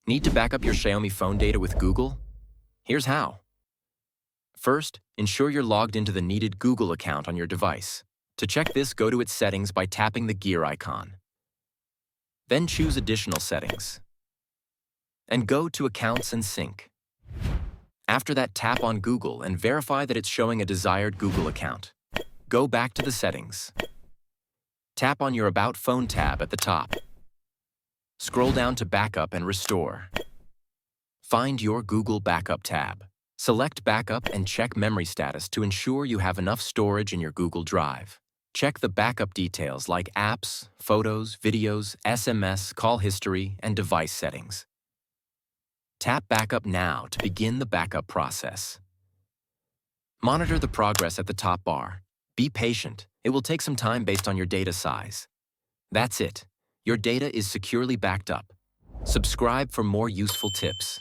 Need to back up your Xiaomi phone data with Google? Here's how. First, ensure you're logged into the needed Google account on your device. To check this, go to its settings by tapping the gear icon. Then choose Additional Settings. And go to Accounts and Sync. After that, tap on Google and verify that it's showing a desired Google account. Go back to the settings. Tap on your About Phone tab at the top. Scroll down to Backup and Restore. Find your Google Backup tab. Select Backup and check memory status to ensure you have enough storage in your Google Drive. Check the backup details like apps, photos, videos, SMS, call history, and device settings. Tap Backup now to begin the backup process. Monitor the progress at the top bar. Be patient. It will take some time based on your data size. That's it. Your data is securely backed up. Subscribe for more useful tips.